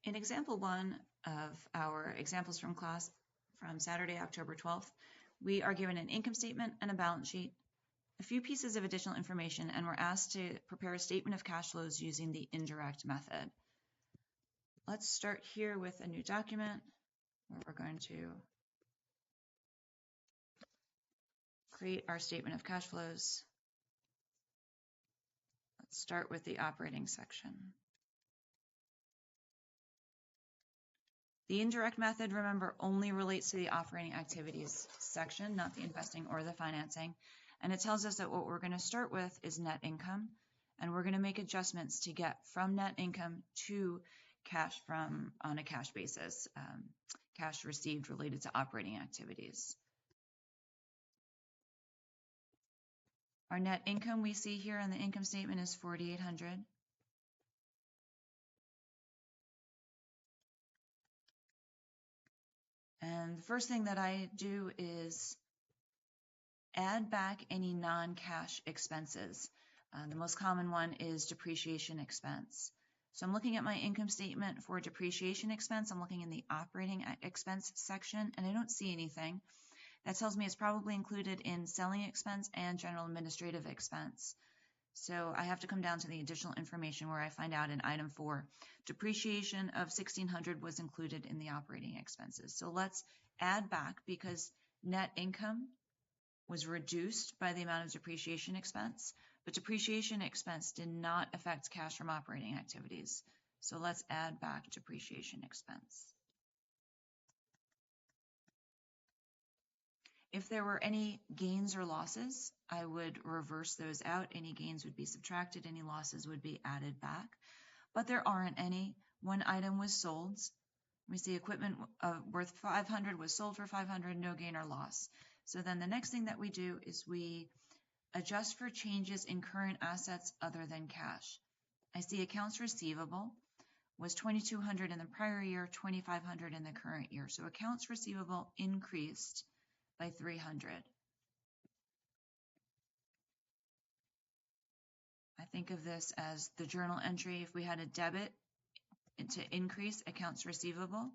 In example 1 of our examples from class from Saturday, October 12th, we are given an income statement and a balance sheet, a few pieces of additional information, and we're asked to prepare a statement of cash flows using the indirect method. Let's start here with a new document where we're going to create our statement of cash flows. Let's start with the operating section. The indirect method, remember, only relates to the operating activities section, not the investing or the financing. And it tells us that what we're going to start with is net income, and we're going to make adjustments to get from net income to cash from on a cash basis, cash received related to operating activities. Our net income we see here on the income statement is $4,800. And the first thing that I do is add back any non-cash expenses. The most common one is depreciation expense. So I'm looking at my income statement for depreciation expense. I'm looking in the operating expense section, and I don't see anything. That tells me it's probably included in selling expense and general administrative expense. So I have to come down to the additional information where I find out in item 4, depreciation of $1,600 was included in the operating expenses. So let's add back, because net income was reduced by the amount of depreciation expense, but depreciation expense did not affect cash from operating activities. So let's add back depreciation expense. If there were any gains or losses, I would reverse those out. Any gains would be subtracted, any losses would be added back. But there aren't any. One item was sold. We see equipment worth $500 was sold for $500, no gain or loss. So then the next thing that we do is we adjust for changes in current assets other than cash. I see accounts receivable was $2,200 in the prior year, $2,500 in the current year. So accounts receivable increased by $300. I think of this as the journal entry. If we had a debit to increase accounts receivable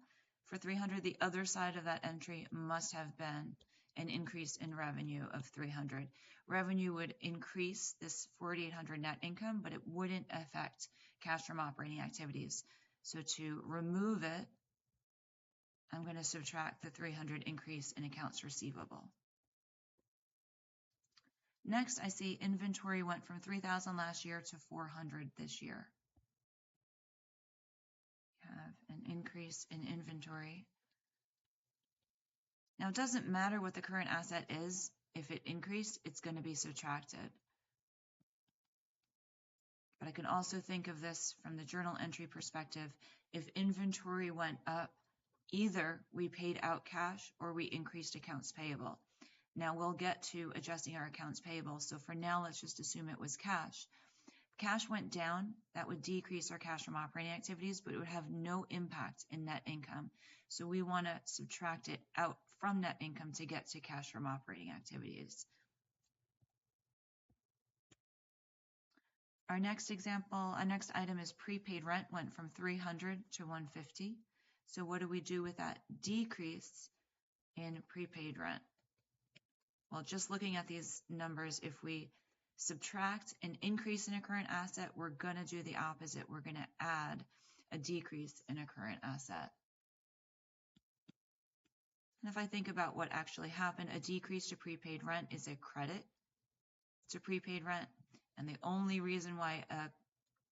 for $300, the other side of that entry must have been an increase in revenue of $300. Revenue would increase this $4,800 net income, but it wouldn't affect cash from operating activities. So to remove it, I'm going to subtract the $300 increase in accounts receivable. Next, I see inventory went from $3,000 last year to $400 this year. We have an increase in inventory. Now, it doesn't matter what the current asset is. If it increased, it's going to be subtracted. But I can also think of this from the journal entry perspective. If inventory went up, either we paid out cash or we increased accounts payable. Now we'll get to adjusting our accounts payable. So for now, let's just assume it was cash. If cash went down, that would decrease our cash from operating activities, but it would have no impact in net income. So we want to subtract it out from net income to get to cash from operating activities. Our next item is prepaid rent went from $300 to $150. So what do we do with that decrease in prepaid rent? Well, just looking at these numbers, if we subtract an increase in a current asset, we're going to do the opposite. We're going to add a decrease in a current asset. And if I think about what actually happened, a decrease to prepaid rent is a credit to prepaid rent. And the only reason why a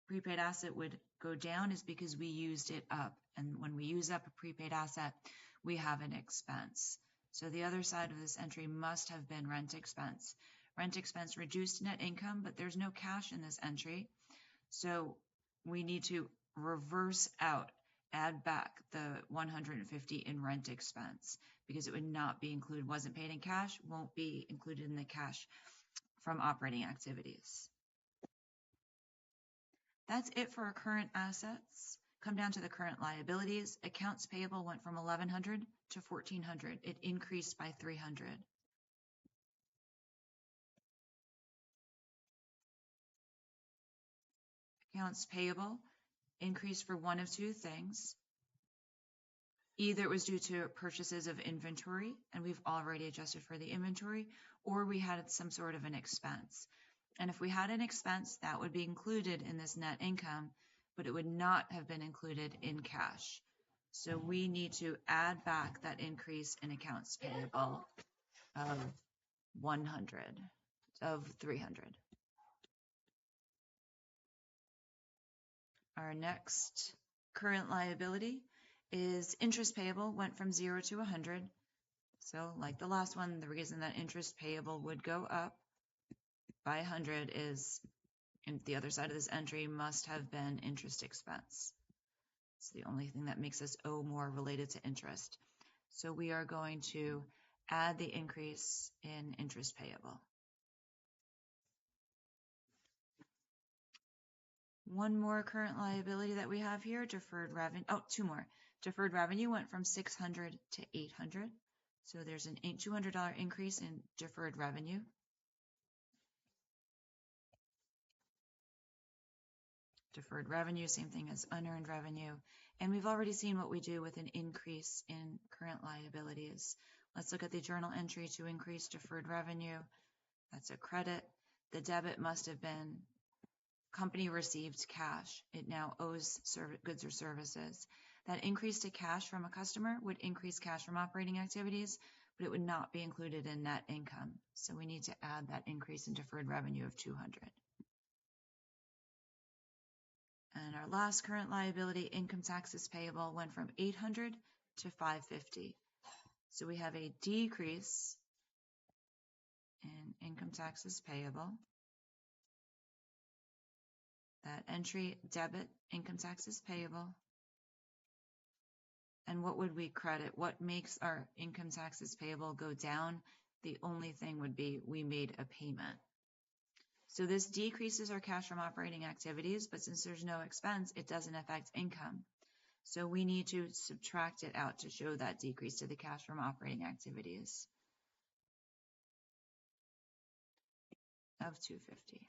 prepaid asset would go down is because we used it up. And when we use up a prepaid asset, we have an expense. So the other side of this entry must have been rent expense. Rent expense reduced net income, but there's no cash in this entry. So we need to reverse out, add back the $150 in rent expense, because it would not be included, wasn't paid in cash, won't be included in the cash from operating activities. That's it for our current assets. Come down to the current liabilities. Accounts payable went from $1,100 to $1,400. It increased by $300. Accounts payable increased for one of two things. Either it was due to purchases of inventory, and we've already adjusted for the inventory, or we had some sort of an expense. And if we had an expense, that would be included in this net income, but it would not have been included in cash. So we need to add back that increase in accounts payable of 300. Our next current liability is interest payable went from 0 to 100. So like the last one, the reason that interest payable would go up by 100 is, and the other side of this entry must have been interest expense. It's the only thing that makes us owe more related to interest. So we are going to add the increase in interest payable. One more current liability that we have here, deferred revenue. Oh, two more. Deferred revenue went from 600 to 800. So there's an $200 increase in deferred revenue. Deferred revenue, same thing as unearned revenue. And we've already seen what we do with an increase in current liabilities. Let's look at the journal entry to increase deferred revenue. That's a credit. The debit must have been company received cash. It now owes goods or services. That increase to cash from a customer would increase cash from operating activities, but it would not be included in net income. So we need to add that increase in deferred revenue of 200. And our last current liability, income taxes payable, went from 800 to 550. So we have a decrease in income taxes payable. That entry, debit, income taxes payable. And what would we credit? What makes our income taxes payable go down? The only thing would be we made a payment. So this decreases our cash from operating activities, but since there's no expense, it doesn't affect income. So we need to subtract it out to show that decrease to the cash from operating activities of 250.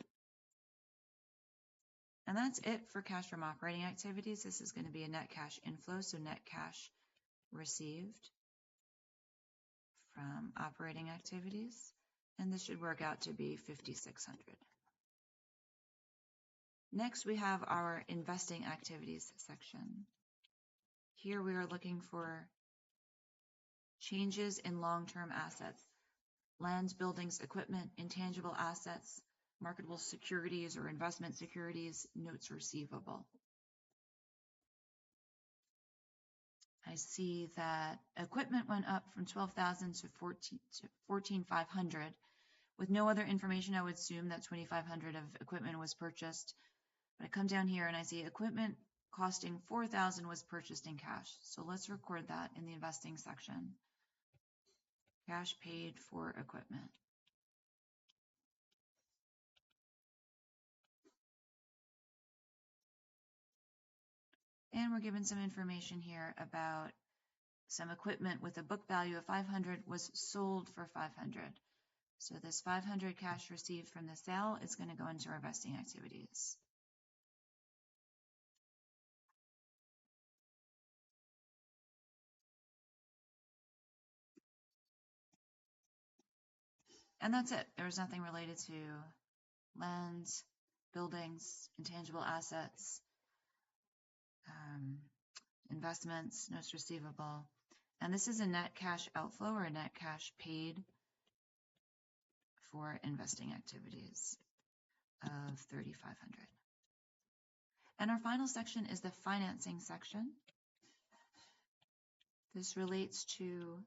And that's it for cash from operating activities. This is going to be a net cash inflow, so net cash received from operating activities. And this should work out to be 5,600. Next, we have our investing activities section. Here we are looking for changes in long-term assets, lands, buildings, equipment, intangible assets, marketable securities or investment securities, notes receivable. I see that equipment went up from 12,000 to 14,500. With no other information, I would assume that 2,500 of equipment was purchased. But I come down here and I see equipment costing 4,000 was purchased in cash. So let's record that in the investing section. Cash paid for equipment. And we're given some information here about some equipment with a book value of 500 was sold for 500. So this 500 cash received from the sale is going to go into our investing activities. And that's it. There was nothing related to lands, buildings, intangible assets, investments, notes receivable. And this is a net cash outflow or a net cash paid for investing activities of 3,500. And our final section is the financing section. This relates to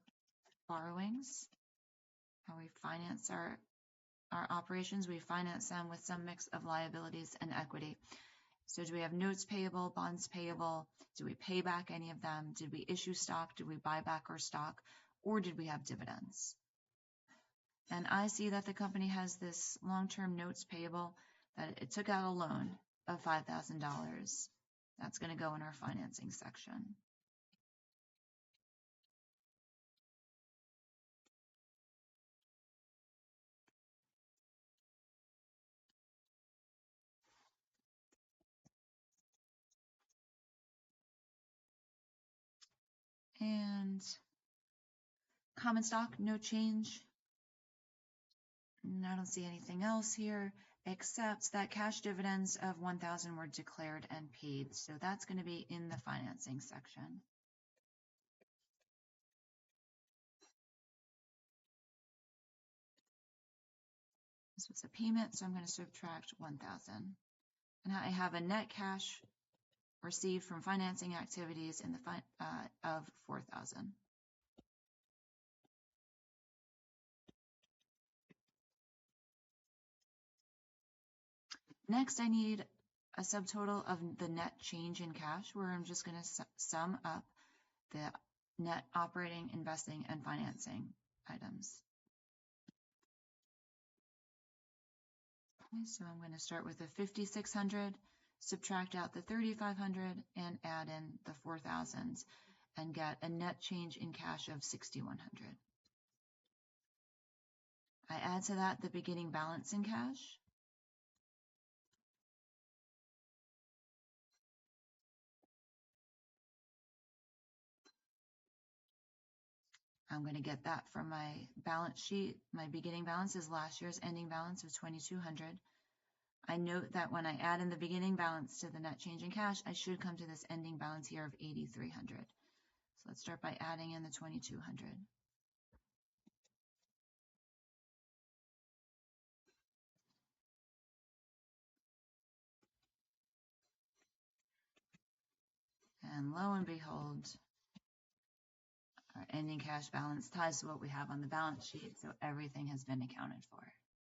borrowings, how we finance our operations. We finance them with some mix of liabilities and equity. So do we have notes payable, bonds payable? Do we pay back any of them? Did we issue stock? Did we buy back our stock? Or did we have dividends? And I see that the company has this long-term notes payable that it took out a loan of $5,000. That's going to go in our financing section. And common stock, no change. And I don't see anything else here except that cash dividends of 1,000 were declared and paid. So that's going to be in the financing section. This was a payment, so I'm going to subtract 1,000. And I have a net cash received from financing activities in the of 4,000. Next, I need a subtotal of the net change in cash, where I'm just going to sum up the net operating, investing, and financing items. Okay, so I'm going to start with the 5,600, subtract out the 3,500, and add in the 4,000s, and get a net change in cash of 6,100. I add to that the beginning balance in cash. I'm going to get that from my balance sheet. My beginning balance is last year's ending balance of 2,200. I note that when I add in the beginning balance to the net change in cash, I should come to this ending balance here of 8,300. So let's start by adding in the 2,200. And lo and behold, our ending cash balance ties to what we have on the balance sheet, so everything has been accounted for.